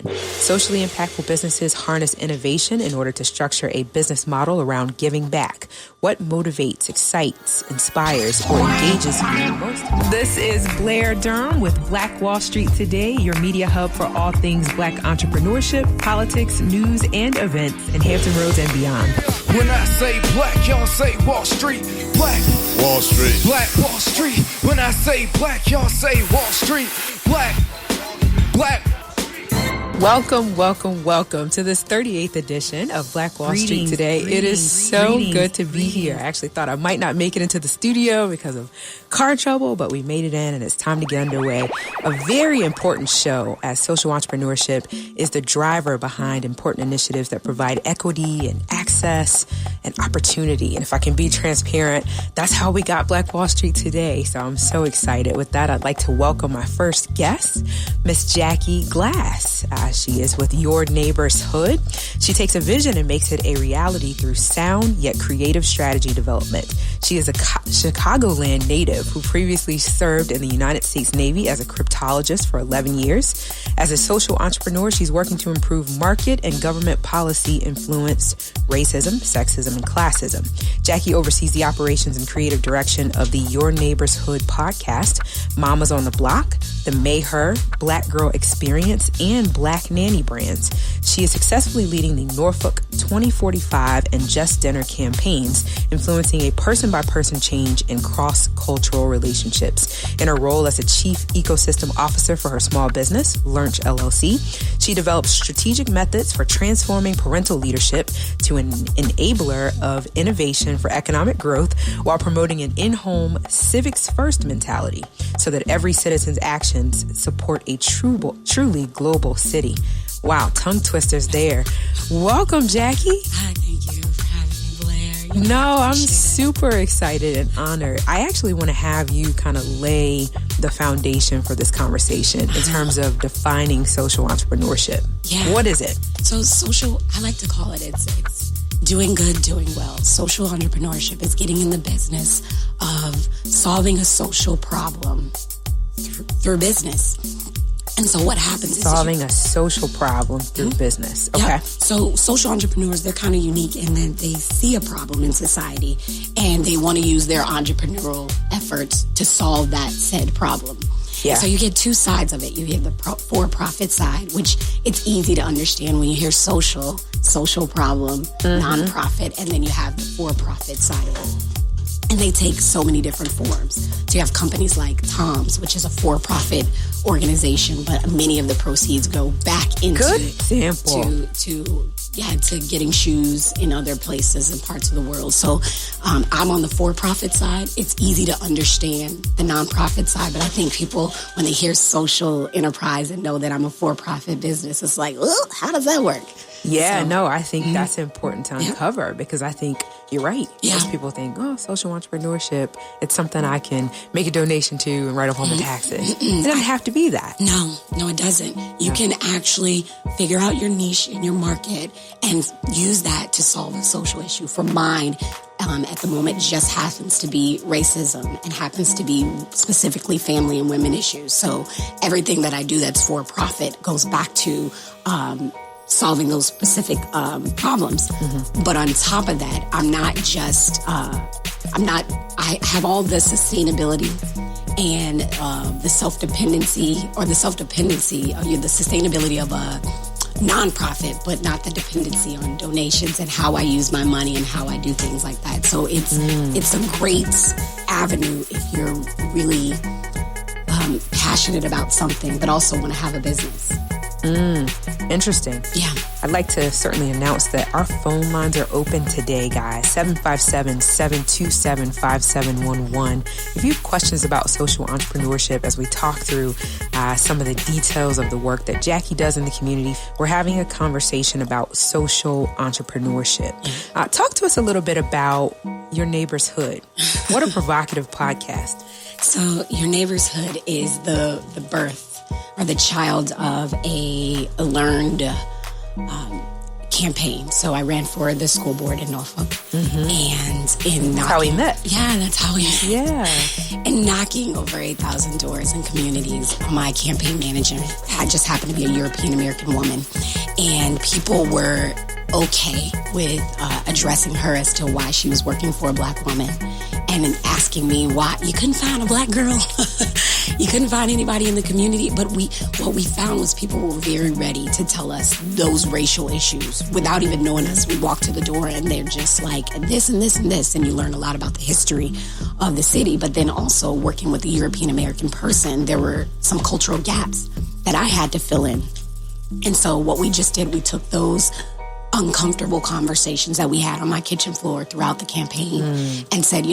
mission. Socially impactful businesses harness innovation in order to structure a business model around giving back. What motivates, excites, inspires, or engages you most? This is Blair Durham with Black Wall Street Today, your media hub for all things Black entrepreneurship, politics, news, and events in Hampton Roads and beyond. When I say black, y'all say Wall Street. Black Wall Street. Black Wall Street. When I say black, y'all say Wall Street. Black. Welcome to this 38th edition of Black Wall Street Today. It is so good to be here. I actually thought I might not make it into the studio because of car trouble, but we made it in and it's time to get underway. A very important show, as social entrepreneurship is the driver behind important initiatives that provide equity and access and opportunity. And if I can be transparent, that's how we got Black Wall Street Today. So I'm so excited. With that, I'd like to welcome my first guest, Miss Jackie Glass. She is with Your Neighbor's Hood. She takes a vision and makes it a reality through sound yet creative strategy development. She is a Chicagoland native who previously served in the United States Navy as a cryptologist for 11 years. As a social entrepreneur, she's working to improve market and government policy influence racism, sexism, and classism. Jackie oversees the operations and creative direction of the Your Neighbor's Hood podcast, Mamas on the Block, the May Her, Black Girl Experience, and Black Nanny brands. She is successfully leading the Norfolk 2045 and Just Dinner campaigns, influencing a person-by-person change in cross-cultural relationships. In her role as a chief ecosystem officer for her small business, Lunch LLC, she develops strategic methods for transforming parental leadership to an enabler of innovation for economic growth while promoting an in-home civics-first mentality so that every citizen's actions support a truly global city. Wow, tongue twisters there. Welcome, Jackie. Hi, thank you for having me, Blair. No, I'm super excited and honored. I actually want to have you kind of lay the foundation for this conversation in terms of defining social entrepreneurship. Yeah. What is it? So social, I like to call it, it's doing good, doing well. Social entrepreneurship is getting in the business of solving a social problem through business. And so what happens is solving a social problem through business. Okay. Yeah. So social entrepreneurs, they're kind of unique in that they see a problem in society and they want to use their entrepreneurial efforts to solve that said problem. Yeah. So you get two sides of it. You get the for-profit side, which it's easy to understand when you hear social problem, nonprofit, and then you have the for-profit side of it. And they take so many different forms. So you have companies like Tom's, which is a for-profit organization, but many of the proceeds go back into good example to getting shoes in other places and parts of the world. So I'm on the for-profit side. It's easy to understand the nonprofit side, but I think people, when they hear social enterprise and know that I'm a for-profit business, it's like, oh, how does that work? Yeah, I think that's important to uncover because I think you're right. Most people think, social entrepreneurship, it's something I can make a donation to and write off on my taxes. It doesn't have to be that. No, it doesn't. You can actually figure out your niche in your market and use that to solve a social issue. For mine, at the moment, just happens to be racism and happens to be specifically family and women issues. So everything that I do that's for profit goes back to solving those specific problems. But on top of that, I have all the sustainability and the self-dependency or the sustainability of a nonprofit, but not the dependency on donations and how I use my money and how I do things like that. So it's a great avenue if you're really passionate about something, but also want to have a business. Interesting. Yeah. I'd like to certainly announce that our phone lines are open today, guys. 757-727-5711. If you have questions about social entrepreneurship as we talk through some of the details of the work that Jackie does in the community, we're having a conversation about social entrepreneurship. Talk to us a little bit about Your Neighbor's Hood. What a provocative podcast. So Your Neighbor's Hood is the birth or the child of a learned campaign. So I ran for the school board in Norfolk. And in that's how we met. Yeah, that's how we met. Yeah. And knocking over 8,000 doors in communities. My campaign manager just happened to be a European American woman. And people were okay with addressing her as to why she was working for a Black woman, and then asking me why you couldn't find a Black girl. You couldn't find anybody in the community. But what we found was people were very ready to tell us those racial issues without even knowing us. We walked to the door and they're just like this and this and this, and you learn a lot about the history of the city. But then also working with a European American person, there were some cultural gaps that I had to fill in. And so what we just did, we took those uncomfortable conversations that we had on my kitchen floor throughout the campaign and said,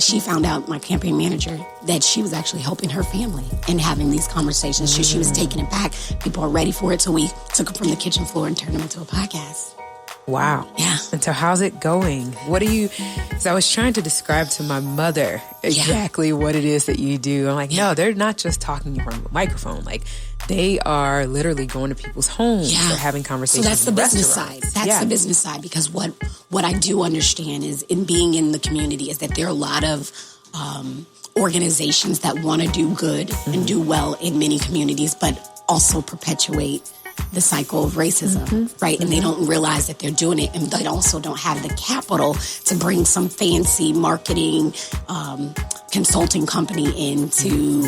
she found out, my campaign manager, that she was actually helping her family and having these conversations. She was taking it back. People are ready for it. So we took it from the kitchen floor and turned them into a podcast. Wow. Yeah. And so how's it going? Because I was trying to describe to my mother exactly what it is that you do. I'm like, no, they're not just talking from a microphone. Like, they are literally going to people's homes or having conversations. So that's the business side. That's the business side, because what I do understand is, in being in the community, is that there are a lot of organizations that want to do good and do well in many communities, but also perpetuate the cycle of racism, right? And they don't realize that they're doing it, and they also don't have the capital to bring some fancy marketing consulting company in to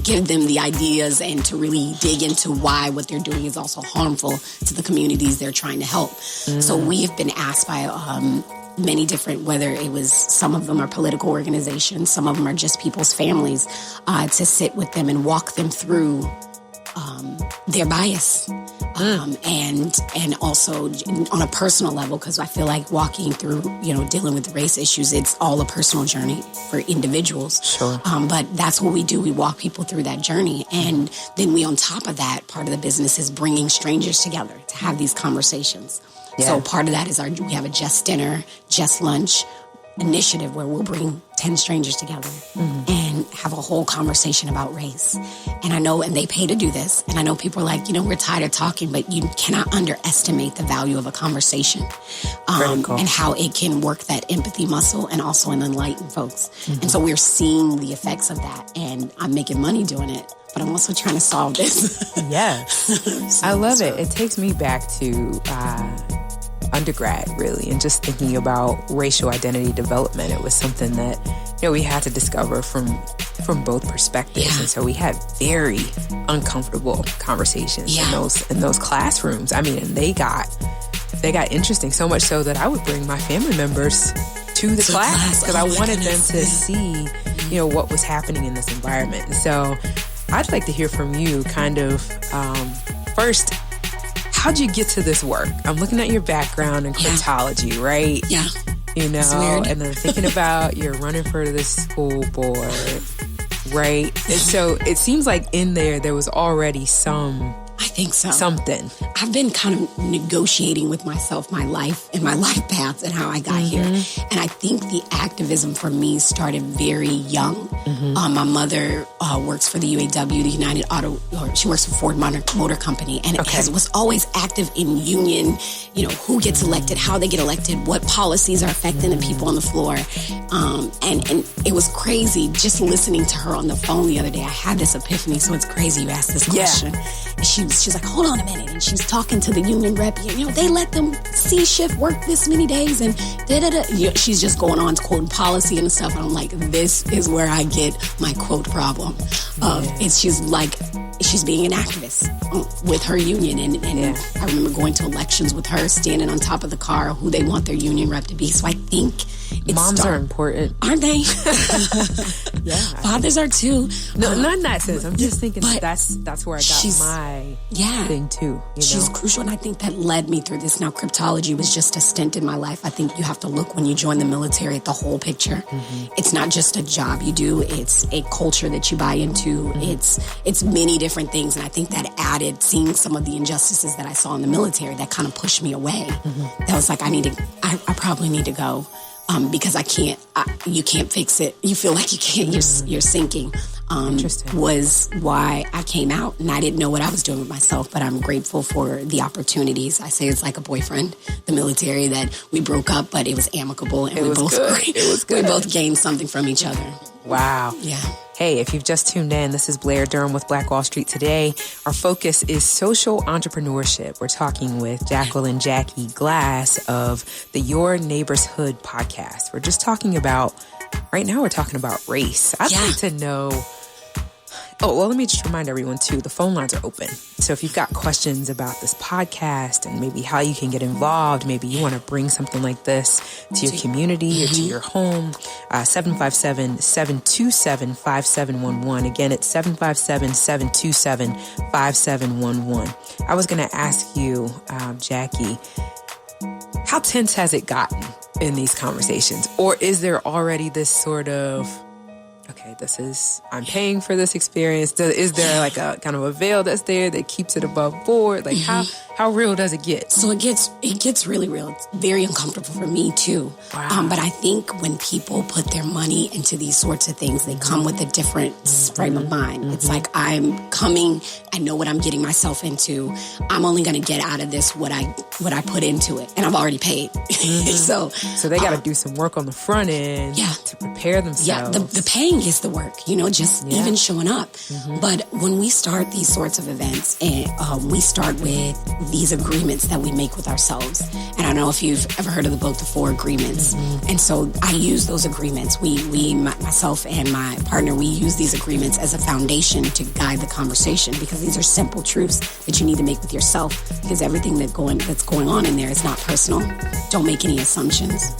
give them the ideas and to really dig into why what they're doing is also harmful to the communities they're trying to help. So we have been asked by many different, whether it was, some of them are political organizations, some of them are just people's families, to sit with them and walk them through their bias, and also on a personal level, because I feel like walking through, dealing with race issues, it's all a personal journey for individuals. Sure. But that's what we do. We walk people through that journey, and then we, on top of that, part of the business is bringing strangers together to have these conversations. Yeah. So part of that is we have a Just Dinner, Just Lunch initiative where we'll bring 10 strangers together and have a whole conversation about race. And I know, and they pay to do this, and I know people are like, we're tired of talking, but you cannot underestimate the value of a conversation, and how it can work that empathy muscle and also enlighten folks. And so we're seeing the effects of that, and I'm making money doing it, but I'm also trying to solve this. Yes. I love it. It takes me back to undergrad, really, and just thinking about racial identity development. It was something that we had to discover from both perspectives, and so we had very uncomfortable conversations in those classrooms. I mean, and they got interesting, so much so that I would bring my family members to the class because I wanted them to see what was happening in this environment. And so I'd like to hear from you, kind of first, how'd you get to this work? I'm looking at your background in cryptology, right? Yeah. And then thinking about you're running for this school board, right? And so it seems like in there was already I think so. Something. I've been kind of negotiating with myself, my life and my life paths and how I got here. And I think the activism for me started very young. My mother works for the UAW, the United Auto, or she works for Ford Motor Company, and was always active in union, who gets elected, how they get elected, what policies are affecting the people on the floor. And it was crazy just listening to her on the phone the other day. I had this epiphany, so it's crazy you asked this question. And she's like, hold on a minute. And she's talking to the union rep. They let them C-shift work this many days and da-da-da. She's just going on to quoting policy and stuff. And I'm like, this is where I get my quote problem. She's being an activist with her union. And I remember going to elections with her, standing on top of the car, who they want their union rep to be. So I think moms are important. Aren't they? Fathers are too. No, not in that sense. I'm just thinking that's where I got my thing too. She's crucial, and I think that led me through this. Now, cryptology was just a stint in my life. I think you have to look, when you join the military, at the whole picture. It's not just a job you do. It's a culture that you buy into. It's many different things, and I think that added, seeing some of the injustices that I saw in the military, that kind of pushed me away. That was like, I probably need to go. Because you can't fix it. You feel like you can't, you're sinking. was why I came out, and I didn't know what I was doing with myself, but I'm grateful for the opportunities. I say it's like a boyfriend, the military, that we broke up, but it was amicable, and we both gained something from each other. Wow. Yeah. Hey, if you've just tuned in, this is Blair Durham with Black Wall Street Today. Our focus is social entrepreneurship. We're talking with Jackie Glass of the Your Neighbor's Hood podcast. We're just talking about, right now we're talking about race. I'd like to know... Oh, well, let me just remind everyone, too, the phone lines are open. So if you've got questions about this podcast and maybe how you can get involved, maybe you want to bring something like this to your community or to your home, 757-727-5711. Again, it's 757-727-5711. I was going to ask you, Jackie, how tense has it gotten in these conversations? Or is there already this sort of... okay, I'm paying for this experience. Is there like a kind of a veil that's there that keeps it above board? Like how real does it get? So it gets really real. It's very uncomfortable for me too. Wow. But I think when people put their money into these sorts of things, they come with a different frame of mind. It's like, I'm coming, I know what I'm getting myself into. I'm only going to get out of this what I put into it, and I've already paid. So they got to do some work on the front end to prepare themselves. Yeah, the paying is the work, just even showing up. But when we start these sorts of events, and we start with these agreements that we make with ourselves. And I don't know if you've ever heard of the book, The 4 Agreements. And so I use those agreements. Myself and my partner, we use these agreements as a foundation to guide the conversation, because these are simple truths that you need to make with yourself, because everything that's going on in there is not personal. Don't make any assumptions.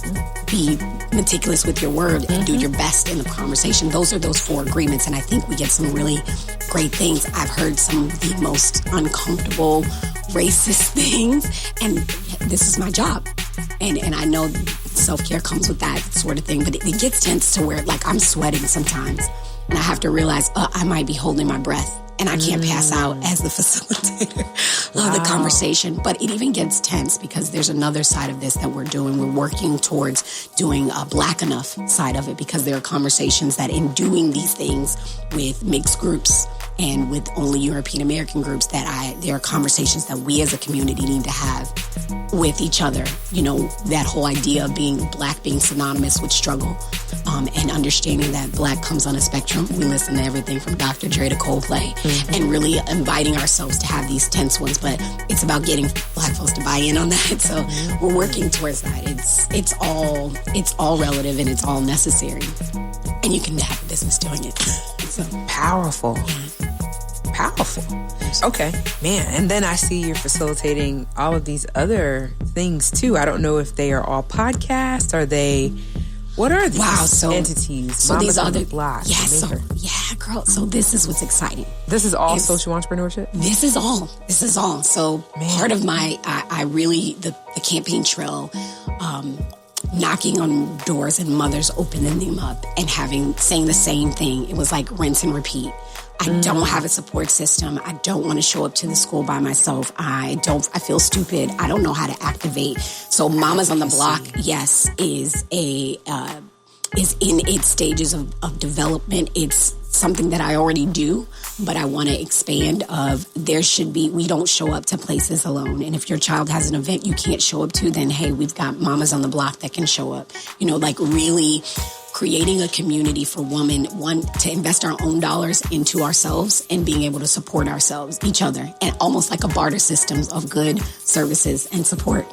Be meticulous with your word and do your best in the conversation. Those are those 4 agreements, and I think we get some really great things. I've heard some of the most uncomfortable, racist things, and this is my job. And I know self-care comes with that sort of thing, but it gets tense to where, like, I'm sweating sometimes, and I have to realize I might be holding my breath, and I can't pass out as the facilitator of the conversation. But it even gets tense because there's another side of this that we're doing. We're working towards doing a Black enough side of it, because there are conversations that in doing these things with mixed groups and with only European American groups, there are conversations that we as a community need to have with each other. That whole idea of being Black being synonymous with struggle, and understanding that Black comes on a spectrum. We listen to everything from Dr. Dre to Coldplay, and really inviting ourselves to have these tense ones. But it's about getting Black folks to buy in on that. So we're working towards that. It's all relative, and it's all necessary. And you can have a business doing it. So powerful. Powerful. Okay, man. And then I see you're facilitating all of these other things too. I don't know if they are all podcasts. What are these entities? So these are the blocks. Girl. So this is what's exciting. This is all social entrepreneurship? This is all. So part of my, the campaign trail, knocking on doors and mothers opening them up and saying the same thing. It was like rinse and repeat. I don't have a support system. I don't want to show up to the school by myself. I feel stupid. I don't know how to activate. So Mamas on the Block, yes, is in its stages of development. It's something that I already do, but I want to expand we don't show up to places alone. And if your child has an event you can't show up to, then hey, we've got Mamas on the Block that can show up. Really creating a community for women, to invest our own dollars into ourselves and being able to support each other, and almost like a barter system of good services and support.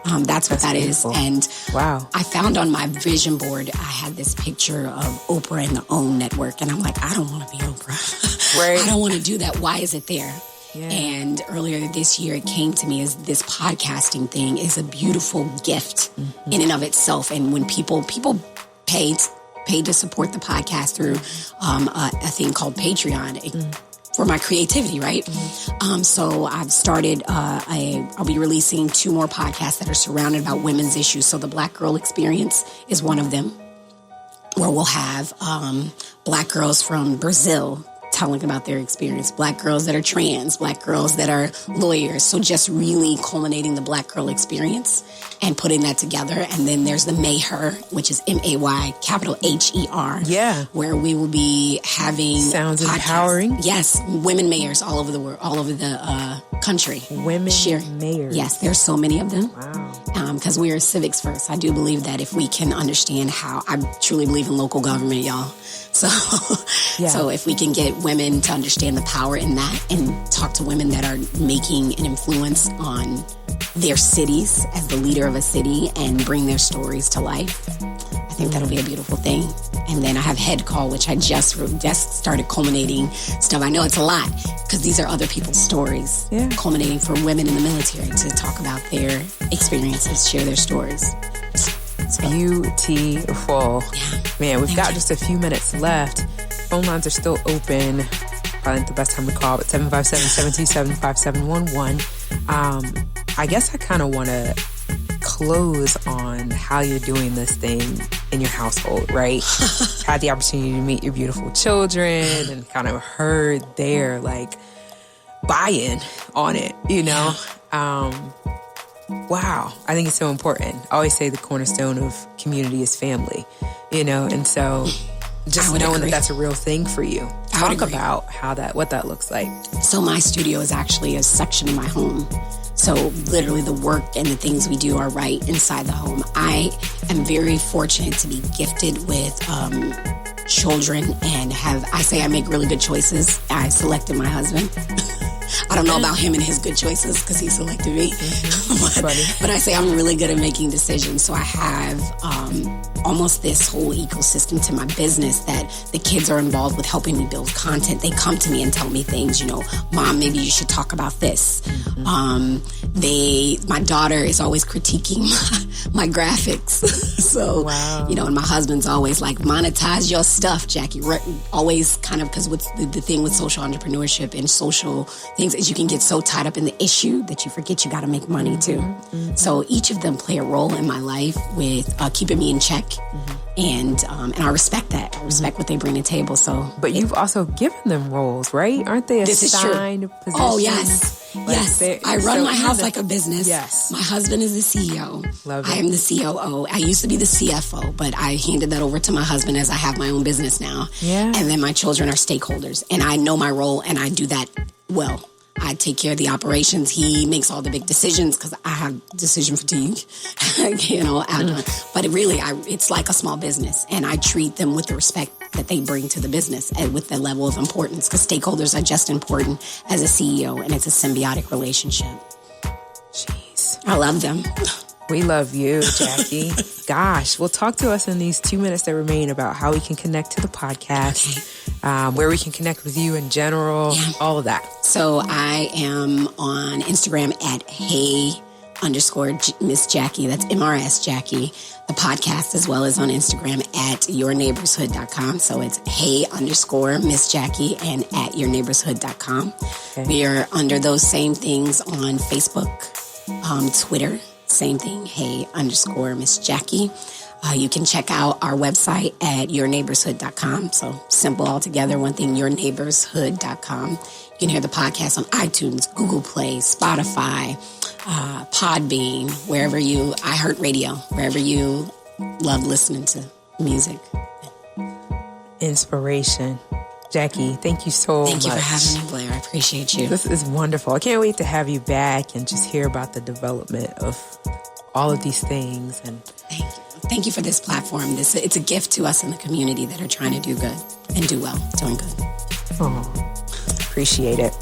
That's what that beautiful. Is. And wow. I found on my vision board, I had this picture of Oprah and the OWN network. And I'm like, I don't want to be Oprah. Right. I don't want to do that. Why is it there? Yeah. And earlier this year, it came to me as this podcasting thing is a beautiful gift in and of itself. And when people paid to support the podcast through a thing called Patreon for my creativity, right? So I've started, I'll be releasing 2 more podcasts that are surrounded about women's issues. So the Black Girl Experience is one of them, where we'll have Black girls from Brazil telling about their experience. Black girls that are trans, Black girls that are lawyers. So just really culminating the Black girl experience and putting that together. And then there's the May-Her, which is M-A-Y, capital H-E-R. Yeah. Where we will be having sounds podcasts. Empowering. Yes. Women mayors all over the world, all over the country. Women mayors. Yes, there's so many of them. Wow. Because we are civics first. I do believe that if we can understand how, I truly believe in local government, y'all. So, so if we can get women to understand the power in that and talk to women that are making an influence on their cities as the leader of a city and bring their stories to life, I think that'll be a beautiful thing. And then I have Head Call, which I just started culminating stuff. I know it's a lot because these are other people's stories, culminating for women in the military to talk about their experiences, share their stories. Beautiful. Yeah. Man, we've got just a few minutes left. Phone lines are still open. Probably not the best time to call, but 757-727-5711. I guess I kind of want to close on how you're doing this thing in your household, right? Had the opportunity to meet your beautiful children and kind of heard their buy-in on it, you know? Wow. I think it's so important. I always say the cornerstone of community is family, you know? And so just knowing that that's a real thing for you. Talk about what that looks like. So my studio is actually a section of my home. So literally the work and the things we do are right inside the home. I am very fortunate to be gifted with children and I make really good choices. I selected my husband. I don't know about him and his good choices because he selected me. But I say I'm really good at making decisions. So I have almost this whole ecosystem to my business that the kids are involved with helping me build content. They come to me and tell me things, Mom, maybe you should talk about this. My daughter is always critiquing my graphics. So, and my husband's always like, monetize your stuff, Jackie. Always kind of, because the thing with social entrepreneurship and social things is you can get so tied up in the issue that you forget you got to make money too. So each of them play a role in my life with keeping me in check. And I respect that. I respect what they bring to the table. But you've also given them roles, right? Aren't they assigned positions? Oh, yes. Yes. I run my house like a business. Yes. My husband is the CEO. Love it. I am the COO. I used to be the CFO, but I handed that over to my husband as I have my own business now. Yeah. And then my children are stakeholders. And I know my role and I do that well. I take care of the operations. He makes all the big decisions because I have decision fatigue, But it's like a small business, and I treat them with the respect that they bring to the business and with the level of importance because stakeholders are just important as a CEO, and it's a symbiotic relationship. Jeez. I love them. We love you, Jackie. Gosh, well, talk to us in these 2 minutes that remain about how we can connect to the podcast, where we can connect with you in general, all of that. So I am on Instagram at hey_Miss Jackie. That's MRS Jackie. The podcast as well as on Instagram at yourneighborshood.com. So it's hey_Miss Jackie and at yourneighborshood.com. Okay. We are under those same things on Facebook, Twitter. Same thing, hey_Miss Jackie. You can check out our website at yourneighborshood.com. So simple altogether, one thing, yourneighborshood.com. You can hear the podcast on iTunes, Google Play, Spotify, Podbean, iHeartRadio, wherever you love listening to music. Inspiration. Jackie, thank you so much. Thank you for having me, Blair. I appreciate you. This is wonderful. I can't wait to have you back and just hear about the development of all of these things. And thank you. Thank you for this platform. It's a gift to us in the community that are trying to do good and do well, doing good. Oh, appreciate it.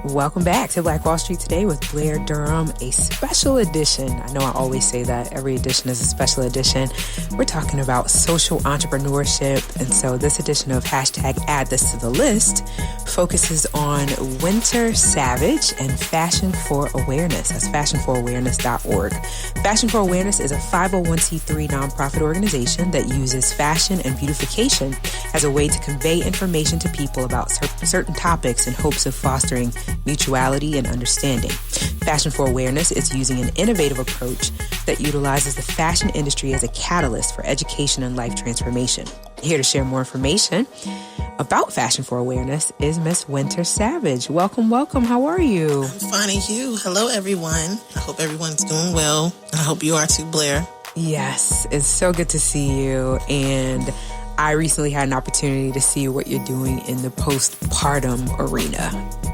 Welcome back to Black Wall Street Today with Blair Durham, a special edition. I know I always say that. Every edition is a special edition. We're talking about social entrepreneurship. And so this edition of #add this to the list focuses on Winter Savage and Fashion for Awareness. That's fashionforawareness.org. Fashion for Awareness is a 501c3 nonprofit organization that uses fashion and beautification as a way to convey information to people about certain topics in hopes of fostering mutuality and understanding. Fashion for Awareness is using an innovative approach that utilizes the fashion industry as a catalyst for education and life transformation. Here to share more information about Fashion for Awareness is Miss Winter Savage. Welcome, welcome. How are you? I'm fine, and you? Hello, everyone. I hope everyone's doing well. And I hope you are too, Blair. Yes, it's so good to see you. And I recently had an opportunity to see what you're doing in the postpartum arena.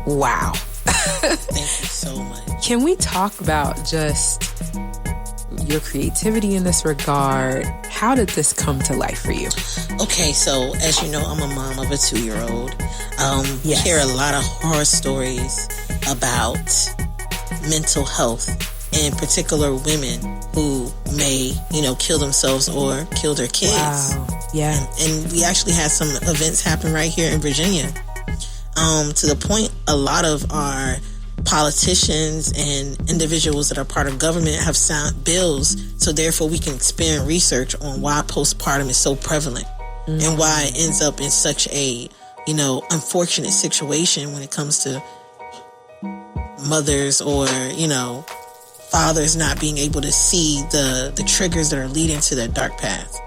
Wow. Thank you so much. Can we talk about just your creativity in this regard? How did this come to life for you? Okay, so as you know, I'm a mom of a 2-year-old. Yes. We hear a lot of horror stories about mental health, in particular women who may, kill themselves or kill their kids. Wow. Yeah. And we actually had some events happen right here in Virginia. To the point, a lot of our politicians and individuals that are part of government have signed bills, so therefore we can expand research on why postpartum is so prevalent and why it ends up in such a, unfortunate situation when it comes to mothers or, fathers not being able to see the triggers that are leading to that dark path.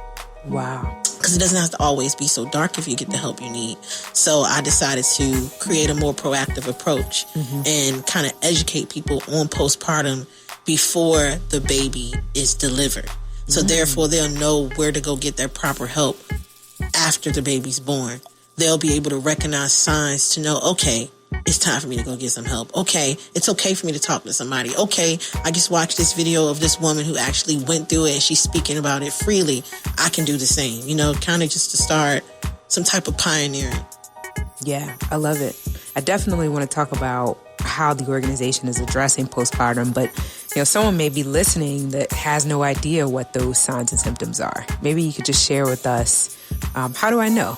Wow. Because it doesn't have to always be so dark if you get the help you need. So I decided to create a more proactive approach and kind of educate people on postpartum before the baby is delivered. So therefore, they'll know where to go get their proper help after the baby's born. They'll be able to recognize signs to know, okay, it's time for me to go get some help. Okay, it's okay for me to talk to somebody. Okay, I just watched this video of this woman who actually went through it and she's speaking about it freely. I can do the same, kind of just to start some type of pioneering. Yeah, I love it. I definitely want to talk about how the organization is addressing postpartum, but someone may be listening that has no idea what those signs and symptoms are. Maybe you could just share with us, how do I know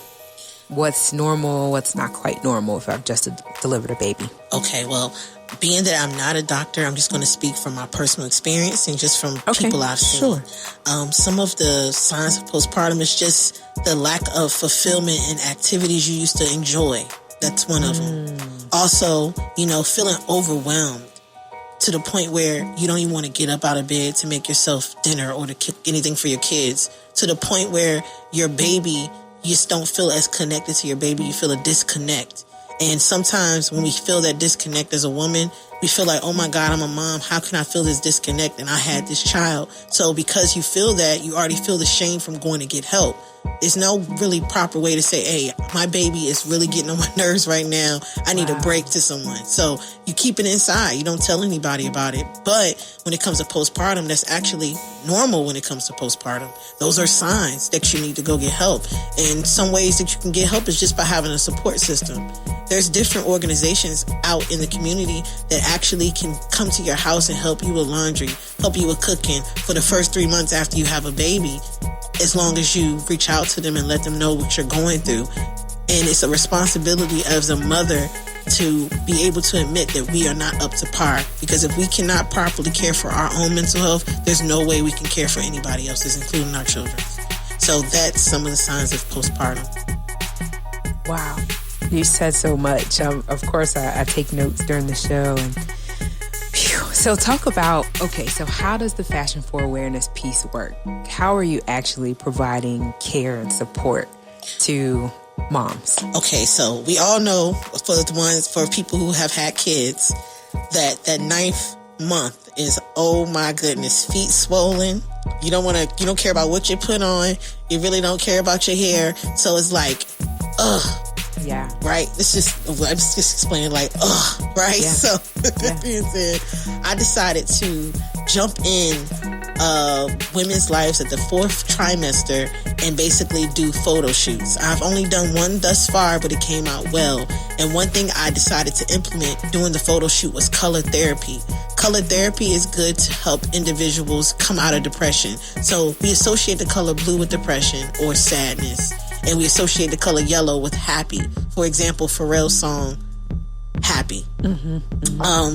what's normal, what's not quite normal if I've just delivered a baby? Okay, well, being that I'm not a doctor, I'm just going to speak from my personal experience and just from people I've seen. Sure. Some of the signs of postpartum is just the lack of fulfillment in activities you used to enjoy. That's one of them. Also, feeling overwhelmed to the point where you don't even want to get up out of bed to make yourself dinner or to cook anything for your kids, to the point where your baby, you just don't feel as connected to your baby. You feel a disconnect. And sometimes when we feel that disconnect as a woman, we feel like, oh my God, I'm a mom. How can I feel this disconnect? And I had this child. So because you feel that, you already feel the shame from going to get help. There's no really proper way to say, hey, my baby is really getting on my nerves right now. I need a break to someone. So you keep it inside. You don't tell anybody about it. But when it comes to postpartum, that's actually normal when it comes to postpartum. Those are signs that you need to go get help. And some ways that you can get help is just by having a support system. There's different organizations out in the community that actually can come to your house and help you with laundry, help you with cooking for the first 3 months after you have a baby, as long as you reach out to them and let them know what you're going through. And it's a responsibility as a mother to be able to admit that we are not up to par. Because if we cannot properly care for our own mental health, there's no way we can care for anybody else's, including our children. So that's some of the signs of postpartum. Wow. You said so much. Of course, I take notes during the show. And so talk about, so how does the Fashion for Awareness piece work? How are you actually providing care and support to moms? Okay, so we all know, for people who have had kids, that 9th month is, oh my goodness, feet swollen. You don't care about what you put on. You really don't care about your hair. So it's like, ugh. Yeah. Right? I'm just explaining right? Yeah. So that being said, I decided to jump in women's lives at the 4th trimester and basically do photo shoots. I've only done one thus far, but it came out well. And one thing I decided to implement doing the photo shoot was color therapy. Color therapy is good to help individuals come out of depression. So we associate the color blue with depression or sadness. And we associate the color yellow with happy. For example, Pharrell's song, Happy.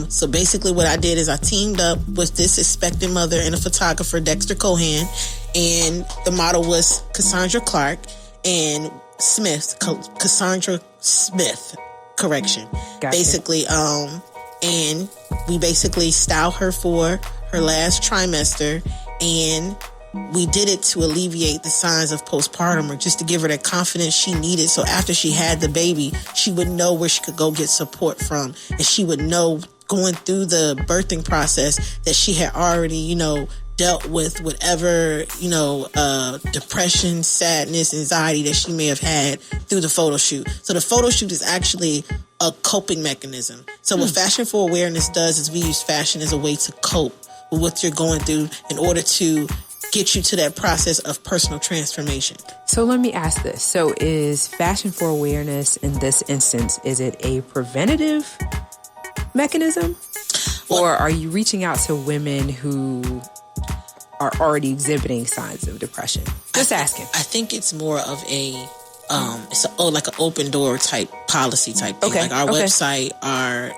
So basically what I did is I teamed up with this expectant mother and a photographer, Dexter Cohan, and the model was Cassandra Clark and Cassandra Smith, correction. Gotcha. Basically, and we basically styled her for her last trimester, and we did it to alleviate the signs of postpartum, or just to give her that confidence she needed. So after she had the baby, she would know where she could go get support from. And she would know, going through the birthing process, that she had already, dealt with whatever, depression, sadness, anxiety that she may have had through the photo shoot. So the photo shoot is actually a coping mechanism. So what Fashion for Awareness does is we use fashion as a way to cope with what you're going through in order to get you to that process of personal transformation. So let me ask this. So is Fashion for Awareness in this instance, is it a preventative mechanism? Or are you reaching out to women who are already exhibiting signs of depression? Just asking. I think it's more of like an open door type policy type thing. Okay. Like our website, our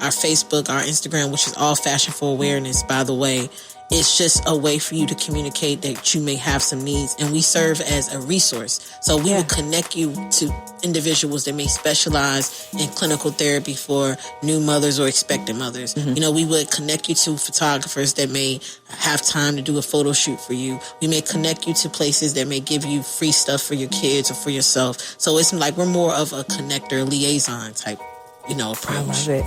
Facebook, our Instagram, which is all Fashion for Awareness, by the way. It's just a way for you to communicate that you may have some needs, and we serve as a resource. So we will connect you to individuals that may specialize in clinical therapy for new mothers or expectant mothers. Mm-hmm. We would connect you to photographers that may have time to do a photo shoot for you. We may connect you to places that may give you free stuff for your kids or for yourself. So it's like we're more of a connector, liaison type, approach. I love it.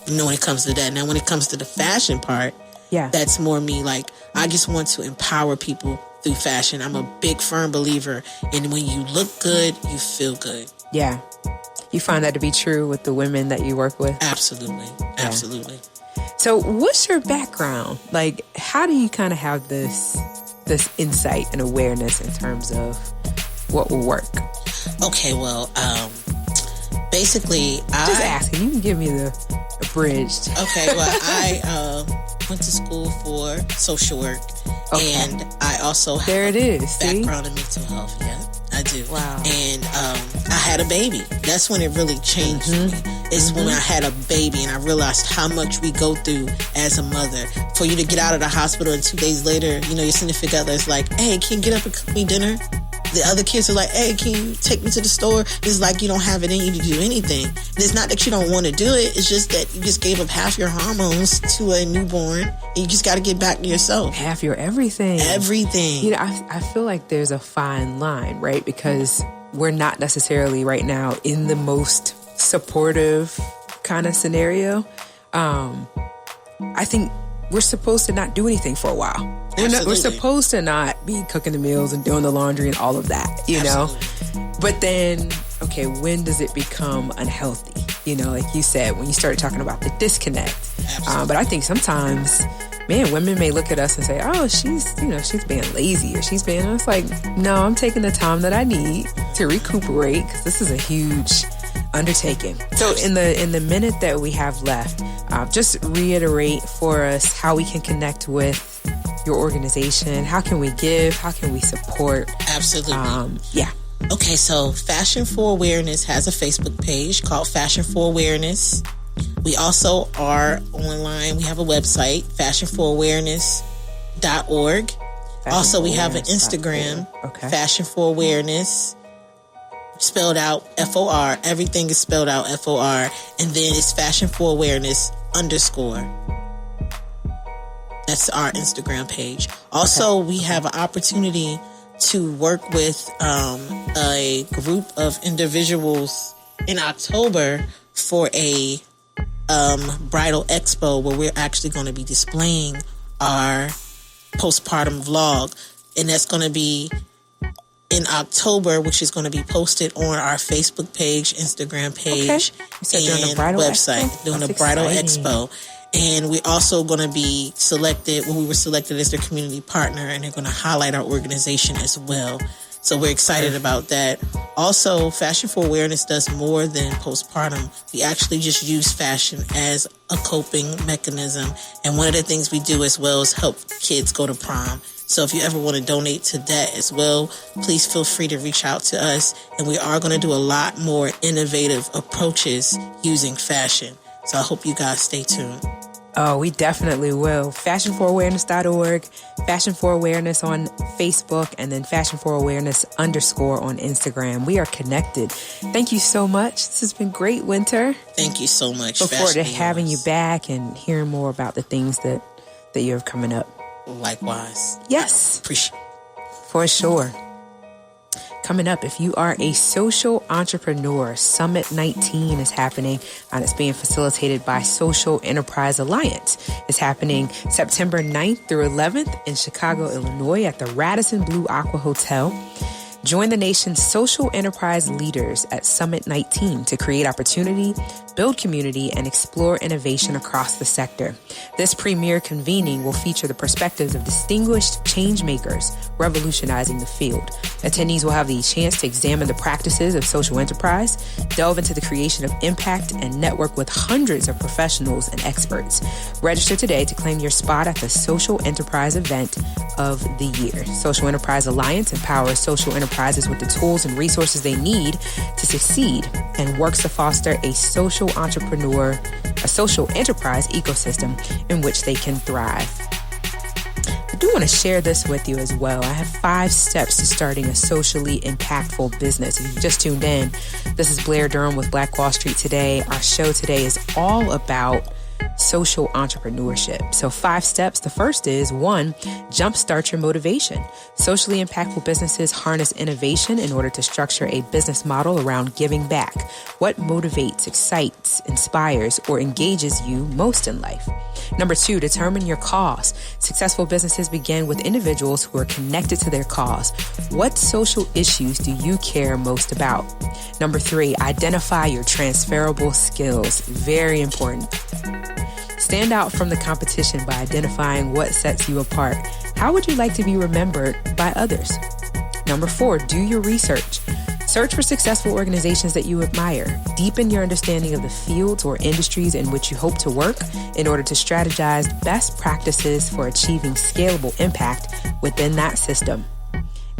When it comes to that. Now, when it comes to the fashion part, that's more me. Like, I just want to empower people through fashion. I'm a big, firm believer in when you look good, you feel good. Yeah. You find that to be true with the women that you work with? Absolutely. Absolutely. So what's your background? Like, how do you kind of have this insight and awareness in terms of what will work? Okay, well, basically, just asking. You can give me the abridged. Okay, well, I went to school for social work, and I also have a background in mental health. Yeah, I do. Wow. And I had a baby. That's when it really changed for me. It's when I had a baby and I realized how much we go through as a mother. For you to get out of the hospital and 2 days later, your significant other is like, hey, can you get up and cook me dinner? The other kids are like, hey, can you take me to the store? It's like you don't have it in you to do anything. And it's not that you don't want to do it. It's just that you just gave up half your hormones to a newborn. And you just got to get back to yourself. Half your everything. Everything. I feel like there's a fine line, right? Because we're not necessarily right now in the most supportive kind of scenario. I think we're supposed to not do anything for a while. We're supposed to not be cooking the meals and doing the laundry and all of that, know? But then, okay, when does it become unhealthy? Like you said, when you started talking about the disconnect. But I think sometimes, women may look at us and say, oh, she's being lazy, or she's being, it's like, no, I'm taking the time that I need to recuperate, because this is a huge undertaking. So in the minute that we have left, just reiterate for us how we can connect with your organization. How can we give? How can we support? Absolutely. Okay, so Fashion for Awareness has a Facebook page called Fashion for Awareness. We also are online. We have a website, fashionforawareness.org. Also, we have an Instagram, Fashion for Awareness, spelled out FOR. Everything is spelled out FOR. And then it's Fashion for Awareness _. That's our Instagram page. Also, we have an opportunity to work with a group of individuals in October for a bridal expo where we're actually going to be displaying our postpartum vlog. And that's going to be in October, which is going to be posted on our Facebook page, Instagram page, and website. Doing a bridal expo. And we're also going to be selected, we were selected as their community partner, and they're going to highlight our organization as well. So we're excited about that. Also, Fashion for Awareness does more than postpartum. We actually just use fashion as a coping mechanism. And one of the things we do as well is help kids go to prom. So if you ever want to donate to that as well, please feel free to reach out to us. And we are going to do a lot more innovative approaches using fashion. So I hope you guys stay tuned. Oh, we definitely will. Fashionforawareness.org, Fashion for Awareness on Facebook, and then Fashion for Awareness _ on Instagram. We are connected. Thank you so much. This has been great, Winter. Thank you so much. Look forward to having you back and hearing more about the things that you have coming up. Likewise. Yes. Appreciate it. For sure. Coming up, if you are a social entrepreneur, Summit 19 is happening, and it's being facilitated by Social Enterprise Alliance. It's happening September 9th through 11th in Chicago, Illinois at the Radisson Blue Aqua Hotel. Join the nation's social enterprise leaders at Summit 19 to create opportunity, build community, and explore innovation across the sector. This premier convening will feature the perspectives of distinguished change makers revolutionizing the field. Attendees will have the chance to examine the practices of social enterprise, delve into the creation of impact, and network with hundreds of professionals and experts. Register today to claim your spot at the Social Enterprise event of the year. Social Enterprise Alliance empowers social enterprises with the tools and resources they need to succeed and works to foster a social enterprise ecosystem in which they can thrive. I do want to share this with you as well. I have 5 steps to starting a socially impactful business. If you just tuned in, this is Blair Durham with Black Wall Street Today. Our show today is all about social entrepreneurship. So 5 steps. The first is 1, jumpstart your motivation. Socially impactful businesses harness innovation in order to structure a business model around giving back. What motivates, excites, inspires, or engages you most in life? Number 2, determine your cause. Successful businesses begin with individuals who are connected to their cause. What social issues do you care most about? Number 3, identify your transferable skills. Very important. Stand out from the competition by identifying what sets you apart. How would you like to be remembered by others? Number 4, do your research. Search for successful organizations that you admire. Deepen your understanding of the fields or industries in which you hope to work in order to strategize best practices for achieving scalable impact within that system.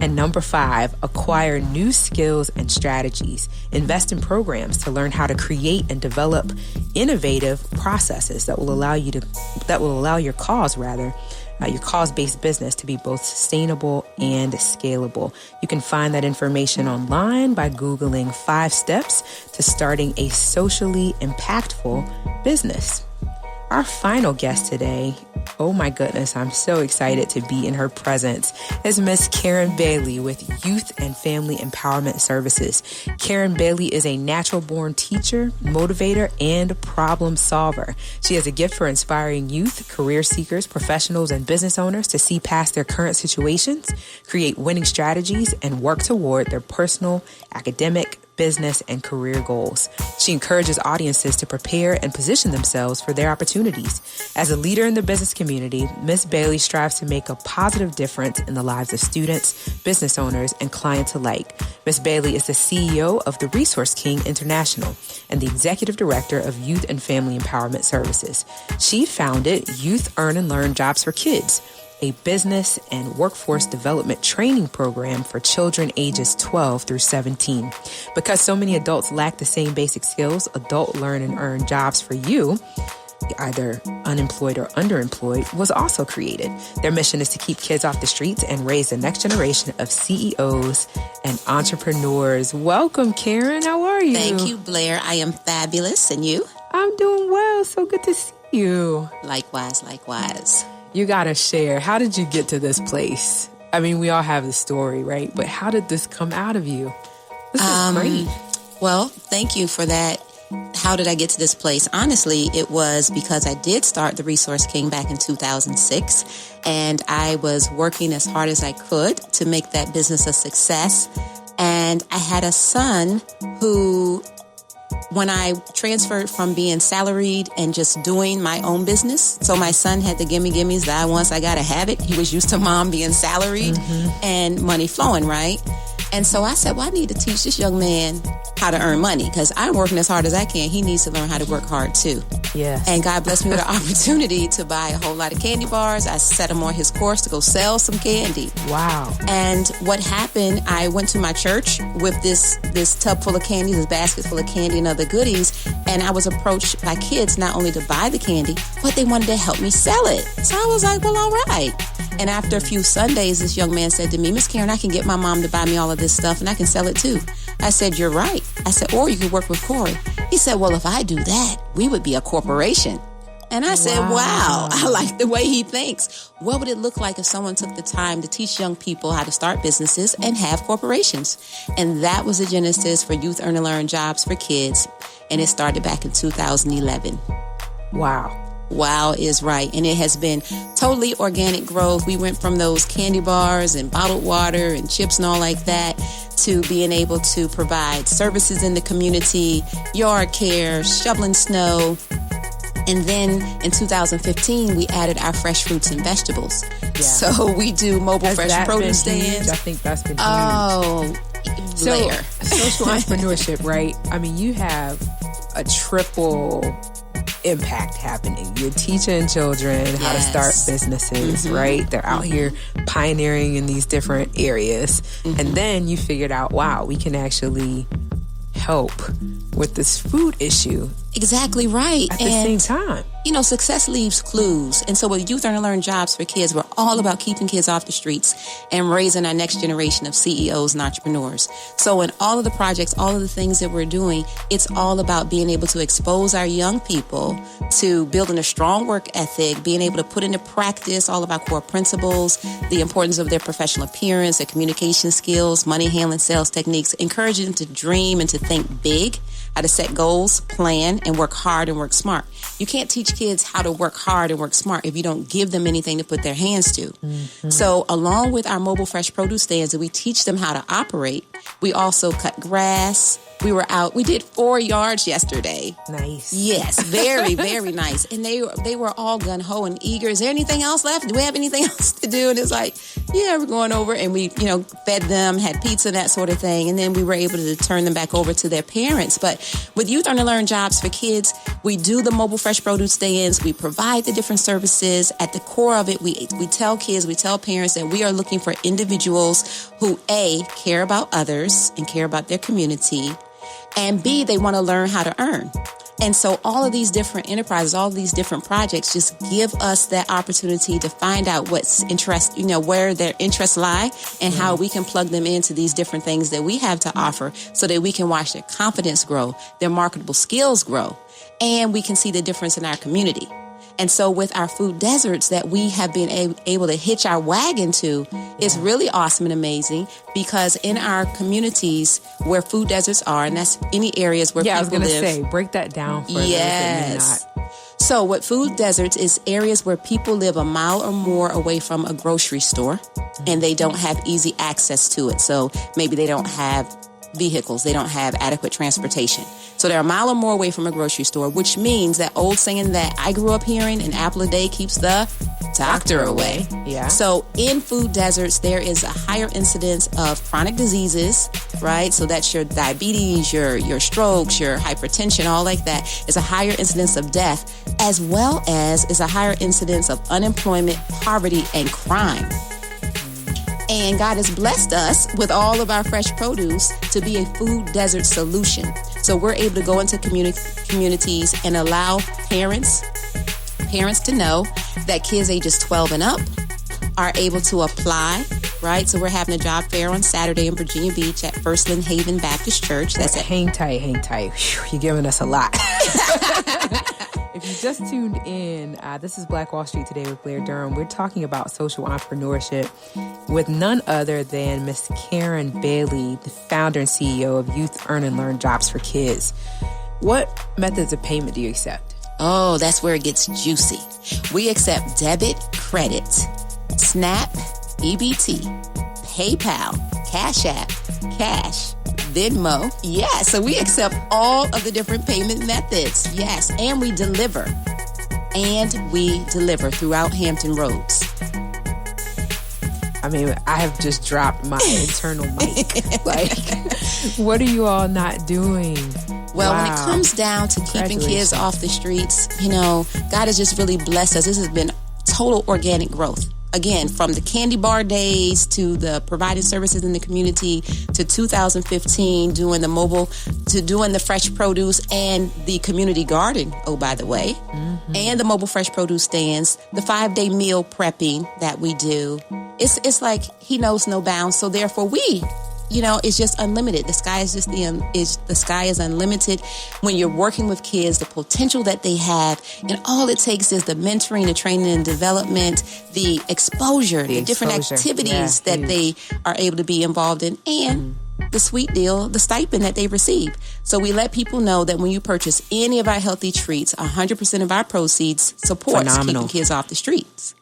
And number 5, acquire new skills and strategies. Invest in programs to learn how to create and develop innovative processes that will allow your cause-based business to be both sustainable and scalable. You can find that information online by Googling 5 steps to starting a socially impactful business. Our final guest today, oh my goodness, I'm so excited to be in her presence, is Miss Karen Bailey with Youth and Family Empowerment Services. Karen Bailey is a natural-born teacher, motivator, and problem solver. She has a gift for inspiring youth, career seekers, professionals, and business owners to see past their current situations, create winning strategies, and work toward their personal, academic, business, and career goals. She encourages audiences to prepare and position themselves for their opportunities. As a leader in the business community, Ms. Bailey strives to make a positive difference in the lives of students, business owners, and clients alike. Ms. Bailey is the CEO of the Resource King International and the Executive Director of Youth and Family Empowerment Services. She founded Youth Earn and Learn Jobs for Kids, a business and workforce development training program for children ages 12 through 17. Because so many adults lack the same basic skills, Adult Learn and Earn Jobs for You, either unemployed or underemployed, was also created. Their mission is to keep kids off the streets and raise the next generation of CEOs and entrepreneurs. Welcome, Karen. How are you? Thank you, Blair. I am fabulous. And you? I'm doing well. So good to see you. Likewise. You gotta share. How did you get to this place? I mean, we all have the story, right? But how did this come out of you? This is great. Well, thank you for that. How did I get to this place? Honestly, it was because I did start the Resource King back in 2006, and I was working as hard as I could to make that business a success. And I had a son who, when I transferred from being salaried and just doing my own business, so my son had the gimmies that once I gotta have it. He was used to mom being salaried and money flowing, right? And so I said, well, I need to teach this young man how to earn money because I'm working as hard as I can. He needs to learn how to work hard too. Yeah. And God blessed me with an opportunity to buy a whole lot of candy bars. I set him on his course to go sell some candy. Wow. And what happened, I went to my church with this tub full of candy, this basket full of candy and other goodies. And I was approached by kids not only to buy the candy, but they wanted to help me sell it. So I was like, well, all right. And after a few Sundays, this young man said to me, Miss Karen, I can get my mom to buy me all of this stuff and I can sell it too. I said, you're right. I said, or you could work with Corey. He said, well, if I do that, we would be a corporation. And I said, wow, I like the way he thinks. What would it look like if someone took the time to teach young people how to start businesses and have corporations? And that was the genesis for Youth Earn and Learn Jobs for Kids. And it started back in 2011. Wow. Wow is right. And it has been totally organic growth. We went from those candy bars and bottled water and chips and all like that to being able to provide services in the community, yard care, shoveling snow. And then in 2015, we added our fresh fruits and vegetables. Yeah. So we do mobile fresh produce stands. I think that's been huge. Oh, so social entrepreneurship, right? I mean, you have a triple impact happening. You're teaching children how to start businesses, right? They're out here pioneering in these different areas. And then you figured out, wow, we can actually help with this food issue. Exactly right. At the same time. You know, success leaves clues. And so with Youth Earn and Learn Jobs for Kids, we're all about keeping kids off the streets and raising our next generation of CEOs and entrepreneurs. So in all of the projects, all of the things that we're doing, it's all about being able to expose our young people to building a strong work ethic, being able to put into practice all of our core principles, the importance of their professional appearance, their communication skills, money handling, sales techniques, encouraging them to dream and to think big, how to set goals, plan, and work hard and work smart. You can't teach kids how to work hard and work smart if you don't give them anything to put their hands to. So along with our mobile fresh produce stands that we teach them how to operate, we also cut grass. We were out. We did 4 yards yesterday. Nice. Yes, very, very nice. And they were all gung-ho and eager. Is there anything else left? Do we have anything else to do? And it's like, yeah, we're going over. And we, fed them, had pizza, that sort of thing. And then we were able to turn them back over to their parents. But with Youth Earn and Learn Jobs for Kids, we do the mobile fresh produce stands. We provide the different services. At the core of it, we tell kids, we tell parents that we are looking for individuals who, A, care about others and care about their community, and B, they want to learn how to earn. And so all of these different enterprises, all of these different projects just give us that opportunity to find out what's where their interests lie and how we can plug them into these different things that we have to offer so that we can watch their confidence grow, their marketable skills grow, and we can see the difference in our community. And so with our food deserts that we have been able to hitch our wagon to, it's really awesome and amazing because in our communities where food deserts are, and that's any areas where people live. Yeah, I was going to say, break that down for Yes. So what food deserts is areas where people live a mile or more away from a grocery store and they don't have easy access to it. So maybe they don't have vehicles, they don't have adequate transportation. So they're a mile or more away from a grocery store, which means that old saying that I grew up hearing, an apple a day keeps the doctor away. Yeah. So in food deserts, there is a higher incidence of chronic diseases, right? So that's your diabetes, your strokes, your hypertension, all like that. Is a higher incidence of death, as well as is a higher incidence of unemployment, poverty, and crime. And God has blessed us with all of our fresh produce to be a food desert solution. So we're able to go into communities and allow parents to know that kids ages 12 and up are able to apply, right? So we're having a job fair on Saturday in Virginia Beach at First Lynn Haven Baptist Church. That's it. Hang tight. Whew, you're giving us a lot. If you just tuned in, this is Black Wall Street Today with Blair Durham. We're talking about social entrepreneurship with none other than Miss Karen Bailey, the founder and CEO of Youth Earn and Learn Jobs for Kids. What methods of payment do you accept? Oh, that's where it gets juicy. We accept debit, credit, Snap, EBT, PayPal, Cash App, Cash, Venmo. Yes, so we accept all of the different payment methods. Yes, and we deliver. And we deliver throughout Hampton Roads. I mean, I have just dropped my internal mic. Like, what are you all not doing? Well, when it comes down to keeping kids off the streets, God has just really blessed us. This has been total organic growth. Again, from the candy bar days to the providing services in the community to 2015, doing the mobile, to doing the fresh produce and the community garden, oh, by the way, and the mobile fresh produce stands, the 5-day meal prepping that we do. It's like he knows no bounds. So therefore we it's just unlimited. The sky is just the sky is unlimited when you're working with kids, the potential that they have, and all it takes is the mentoring, the training and development, the exposure, the different activities that they are able to be involved in, and the sweet deal, the stipend that they receive. So we let people know that when you purchase any of our healthy treats, 100% of our proceeds supports keeping kids off the streets.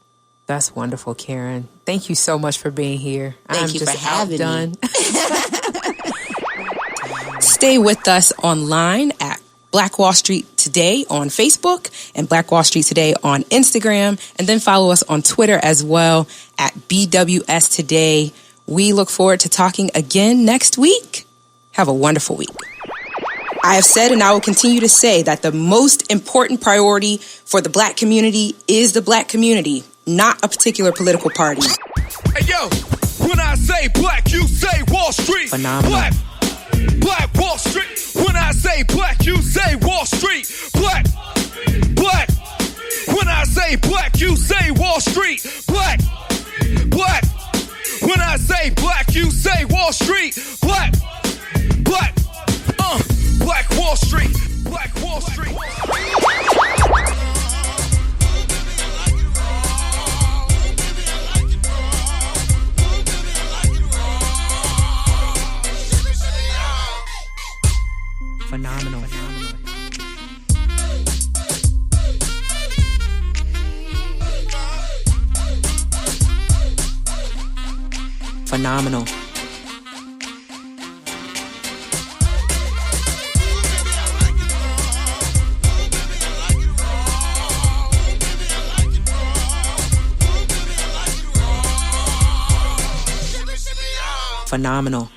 That's wonderful, Karen. Thank you so much for being here. Thank you for having me. Stay with us online at Black Wall Street Today on Facebook and Black Wall Street Today on Instagram. And then follow us on Twitter as well at BWS Today. We look forward to talking again next week. Have a wonderful week. I have said and I will continue to say that the most important priority for the Black community is the Black community, not a particular political party. Hey, yo, when I say black, you say Wall Street. Phenomenal. Black Wall Street. When I say black, you say Wall Street. Black. When I say black, you say Wall Street. Black. When I say black, you say Wall Street. Black. Black Wall Street. Black Wall Street. Phenomenal. Phenomenal. Phenomenal.